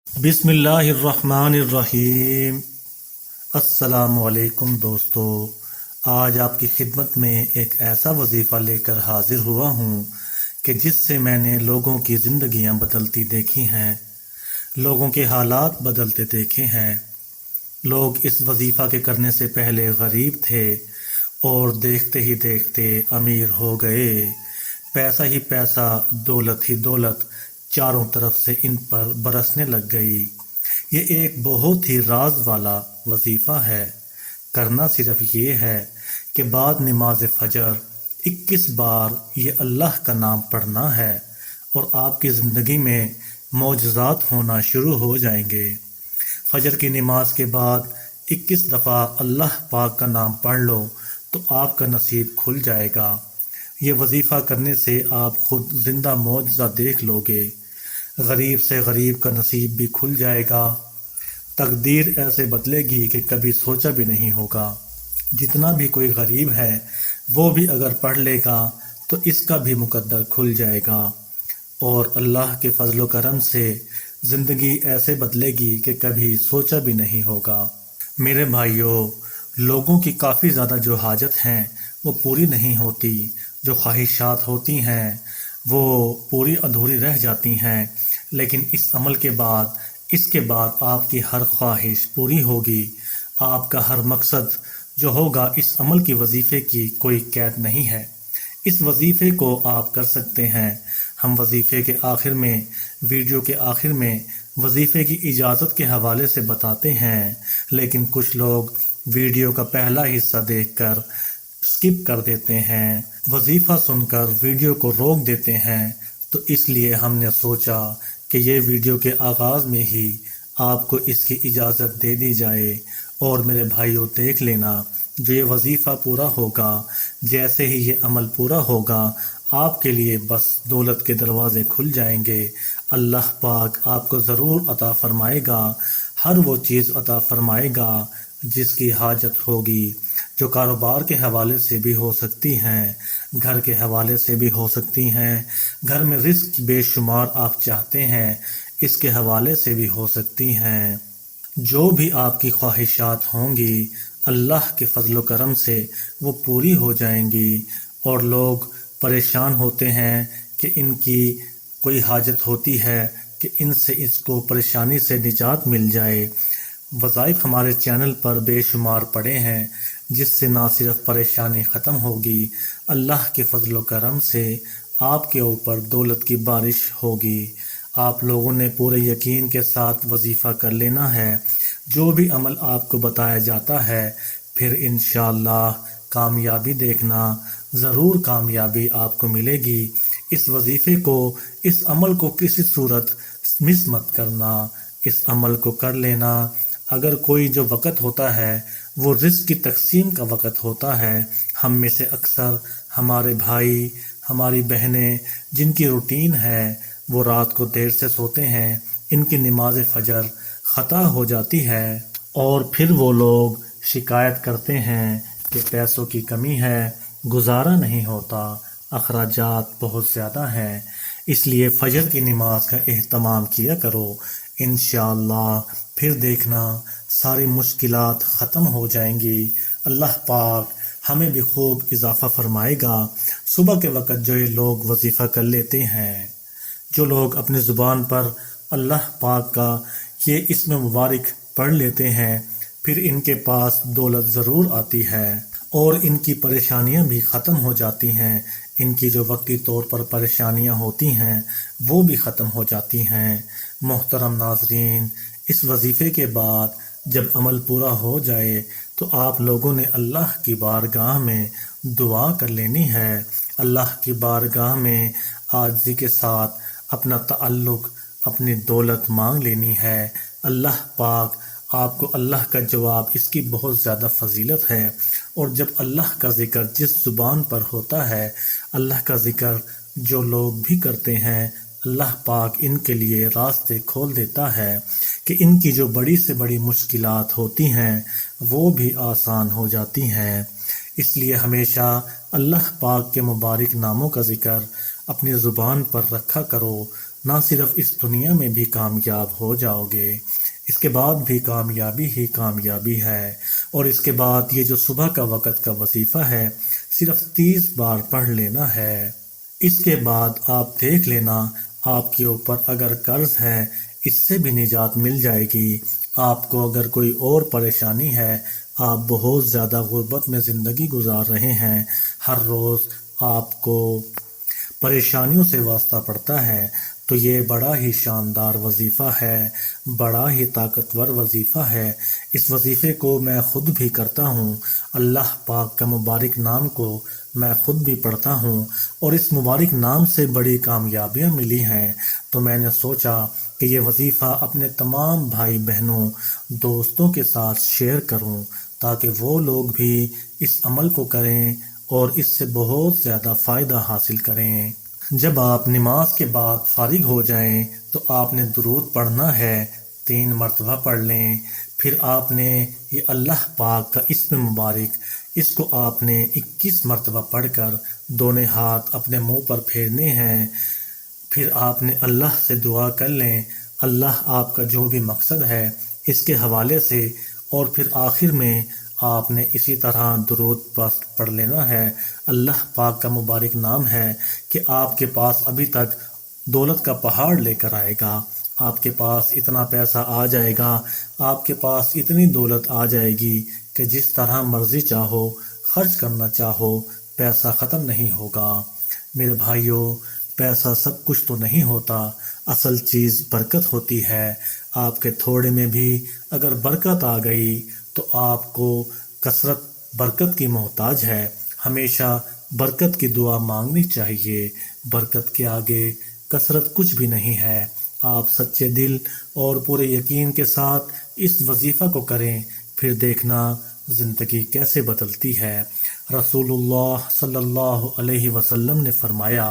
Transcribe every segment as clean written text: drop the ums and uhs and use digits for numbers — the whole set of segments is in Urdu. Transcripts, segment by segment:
بسم اللہ الرحمن الرحیم۔ السلام علیکم دوستو، آج آپ کی خدمت میں ایک ایسا وظیفہ لے کر حاضر ہوا ہوں کہ جس سے میں نے لوگوں کی زندگیاں بدلتی دیکھی ہیں، لوگوں کے حالات بدلتے دیکھے ہیں۔ لوگ اس وظیفہ کے کرنے سے پہلے غریب تھے اور دیکھتے ہی دیکھتے امیر ہو گئے۔ پیسہ ہی پیسہ، دولت ہی دولت چاروں طرف سے ان پر برسنے لگ گئی۔ یہ ایک بہت ہی راز والا وظیفہ ہے۔ کرنا صرف یہ ہے کہ بعد نماز فجر 21 بار یہ اللہ کا نام پڑھنا ہے اور آپ کی زندگی میں معجزات ہونا شروع ہو جائیں گے۔ فجر کی نماز کے بعد 21 دفعہ اللہ پاک کا نام پڑھ لو تو آپ کا نصیب کھل جائے گا۔ یہ وظیفہ کرنے سے آپ خود زندہ معجزہ دیکھ لو گے۔ غریب سے غریب کا نصیب بھی کھل جائے گا۔ تقدیر ایسے بدلے گی کہ کبھی سوچا بھی نہیں ہوگا۔ جتنا بھی کوئی غریب ہے وہ بھی اگر پڑھ لے گا تو اس کا بھی مقدر کھل جائے گا، اور اللہ کے فضل و کرم سے زندگی ایسے بدلے گی کہ کبھی سوچا بھی نہیں ہوگا۔ میرے بھائیوں، لوگوں کی کافی زیادہ جو حاجت ہیں وہ پوری نہیں ہوتی، جو خواہشات ہوتی ہیں وہ پوری ادھوری رہ جاتی ہیں، لیکن اس عمل کے بعد آپ کی ہر خواہش پوری ہوگی۔ آپ کا ہر مقصد جو ہوگا، اس عمل کی وظیفے کی کوئی قید نہیں ہے۔ اس وظیفے کو آپ کر سکتے ہیں۔ ہم وظیفے کے آخر میں، ویڈیو کے آخر میں وظیفے کی اجازت کے حوالے سے بتاتے ہیں، لیکن کچھ لوگ ویڈیو کا پہلا حصہ دیکھ کر سکپ کر دیتے ہیں، وظیفہ سن کر ویڈیو کو روک دیتے ہیں۔ تو اس لیے ہم نے سوچا کہ یہ ویڈیو کے آغاز میں ہی آپ کو اس کی اجازت دے دی جائے۔ اور میرے بھائیوں، دیکھ لینا، جو یہ وظیفہ پورا ہوگا، جیسے ہی یہ عمل پورا ہوگا، آپ کے لیے بس دولت کے دروازے کھل جائیں گے۔ اللہ پاک آپ کو ضرور عطا فرمائے گا، ہر وہ چیز عطا فرمائے گا جس کی حاجت ہوگی، جو کاروبار کے حوالے سے بھی ہو سکتی ہیں، گھر کے حوالے سے بھی ہو سکتی ہیں، گھر میں رزق بے شمار آپ چاہتے ہیں اس کے حوالے سے بھی ہو سکتی ہیں۔ جو بھی آپ کی خواہشات ہوں گی، اللہ کے فضل و کرم سے وہ پوری ہو جائیں گی۔ اور لوگ پریشان ہوتے ہیں کہ ان کی کوئی حاجت ہوتی ہے کہ اس کو پریشانی سے نجات مل جائے۔ وظائف ہمارے چینل پر بے شمار پڑے ہیں جس سے نہ صرف پریشانی ختم ہوگی، اللہ کے فضل و کرم سے آپ کے اوپر دولت کی بارش ہوگی۔ آپ لوگوں نے پورے یقین کے ساتھ وظیفہ کر لینا ہے۔ جو بھی عمل آپ کو بتایا جاتا ہے، پھر انشاءاللہ کامیابی دیکھنا، ضرور کامیابی آپ کو ملے گی۔ اس وظیفے کو، اس عمل کو کسی صورت مس مت کرنا، اس عمل کو کر لینا۔ اگر کوئی جو وقت ہوتا ہے وہ رزق کی تقسیم کا وقت ہوتا ہے، ہم میں سے اکثر ہمارے بھائی، ہماری بہنیں جن کی روٹین ہے وہ رات کو دیر سے سوتے ہیں، ان کی نماز فجر خطا ہو جاتی ہے اور پھر وہ لوگ شکایت کرتے ہیں کہ پیسوں کی کمی ہے، گزارا نہیں ہوتا، اخراجات بہت زیادہ ہیں۔ اس لیے فجر کی نماز کا اہتمام کیا کرو، انشاءاللہ پھر دیکھنا ساری مشکلات ختم ہو جائیں گی۔ اللہ پاک ہمیں بھی خوب اضافہ فرمائے گا۔ صبح کے وقت جو یہ لوگ وظیفہ کر لیتے ہیں، جو لوگ اپنی زبان پر اللہ پاک کا یہ اسم مبارک پڑھ لیتے ہیں، پھر ان کے پاس دولت ضرور آتی ہے اور ان کی پریشانیاں بھی ختم ہو جاتی ہیں۔ ان کی جو وقتی طور پر پریشانیاں ہوتی ہیں وہ بھی ختم ہو جاتی ہیں۔ محترم ناظرین، اس وظیفے کے بعد جب عمل پورا ہو جائے تو آپ لوگوں نے اللہ کی بارگاہ میں دعا کر لینی ہے۔ اللہ کی بارگاہ میں عاجزی کے ساتھ اپنا تعلق، اپنی دولت مانگ لینی ہے۔ اللہ پاک آپ کو اللہ کا جواب، اس کی بہت زیادہ فضیلت ہے۔ اور جب اللہ کا ذکر جس زبان پر ہوتا ہے، اللہ کا ذکر جو لوگ بھی کرتے ہیں، اللہ پاک ان کے لیے راستے کھول دیتا ہے کہ ان کی جو بڑی سے بڑی مشکلات ہوتی ہیں وہ بھی آسان ہو جاتی ہیں۔ اس لیے ہمیشہ اللہ پاک کے مبارک ناموں کا ذکر اپنی زبان پر رکھا کرو۔ نہ صرف اس دنیا میں بھی کامیاب ہو جاؤ گے، اس کے بعد بھی کامیابی ہی کامیابی ہے۔ اور اس کے بعد یہ جو صبح کا وقت کا وظیفہ ہے صرف 30 بار پڑھ لینا ہے۔ اس کے بعد آپ دیکھ لینا آپ کے اوپر اگر قرض ہے اس سے بھی نجات مل جائے گی۔ آپ کو اگر کوئی اور پریشانی ہے، آپ بہت زیادہ غربت میں زندگی گزار رہے ہیں، ہر روز آپ کو پریشانیوں سے واسطہ پڑتا ہے، تو یہ بڑا ہی شاندار وظیفہ ہے، بڑا ہی طاقتور وظیفہ ہے۔ اس وظیفے کو میں خود بھی کرتا ہوں، اللہ پاک کا مبارک نام کو میں خود بھی پڑھتا ہوں، اور اس مبارک نام سے بڑی کامیابیاں ملی ہیں، تو میں نے سوچا کہ یہ وظیفہ اپنے تمام بھائی بہنوں دوستوں کے ساتھ شیئر کروں تاکہ وہ لوگ بھی اس عمل کو کریں اور اس سے بہت زیادہ فائدہ حاصل کریں۔ جب آپ نماز کے بعد فارغ ہو جائیں تو آپ نے درود پڑھنا ہے، 3 مرتبہ پڑھ لیں۔ پھر آپ نے یہ اللہ پاک کا اسم مبارک، اس کو آپ نے 21 مرتبہ پڑھ کر دونوں ہاتھ اپنے منہ پر پھیرنے ہیں۔ پھر آپ نے اللہ سے دعا کر لیں، اللہ آپ کا جو بھی مقصد ہے اس کے حوالے سے، اور پھر آخر میں آپ نے اسی طرح درود پڑھ لینا ہے۔ اللہ پاک کا مبارک نام ہے کہ آپ کے پاس ابھی تک دولت کا پہاڑ لے کر آئے گا، آپ کے پاس اتنا پیسہ آ جائے گا، آپ کے پاس اتنی دولت آ جائے گی کہ جس طرح مرضی چاہو خرچ کرنا چاہو، پیسہ ختم نہیں ہوگا۔ میرے بھائیوں، پیسہ سب کچھ تو نہیں ہوتا، اصل چیز برکت ہوتی ہے۔ آپ کے تھوڑے میں بھی اگر برکت آ گئی تو آپ کو کثرت برکت کی محتاج ہے۔ ہمیشہ برکت کی دعا مانگنی چاہیے، برکت کے آگے کثرت کچھ بھی نہیں ہے۔ آپ سچے دل اور پورے یقین کے ساتھ اس وظیفہ کو کریں، پھر دیکھنا زندگی کیسے بدلتی ہے۔ رسول اللہ صلی اللہ علیہ وسلم نے فرمایا،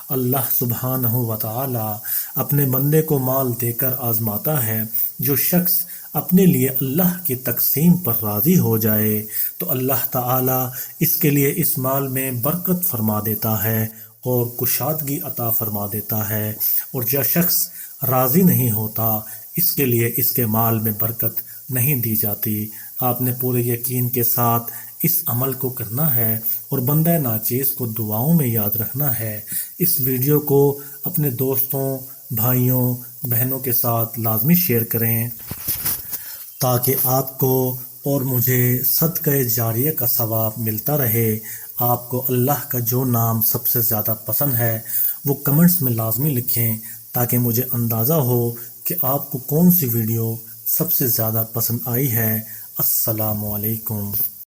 اللہ سبحانہ وتعالی اپنے بندے کو مال دے کر آزماتا ہے، جو شخص اپنے لیے اللہ کی تقسیم پر راضی ہو جائے تو اللہ تعالی اس کے لیے اس مال میں برکت فرما دیتا ہے اور کشادگی عطا فرما دیتا ہے، اور جو شخص راضی نہیں ہوتا اس کے لیے اس کے مال میں برکت نہیں دی جاتی۔ آپ نے پورے یقین کے ساتھ اس عمل کو کرنا ہے اور بندہ ناچیز کو دعاؤں میں یاد رکھنا ہے۔ اس ویڈیو کو اپنے دوستوں، بھائیوں، بہنوں کے ساتھ لازمی شیئر کریں تاکہ آپ کو اور مجھے صدقہ جاریہ کا ثواب ملتا رہے۔ آپ کو اللہ کا جو نام سب سے زیادہ پسند ہے وہ کمنٹس میں لازمی لکھیں تاکہ مجھے اندازہ ہو کہ آپ کو کون سی ویڈیو سب سے زیادہ پسند آئی ہے۔ السلام علیکم۔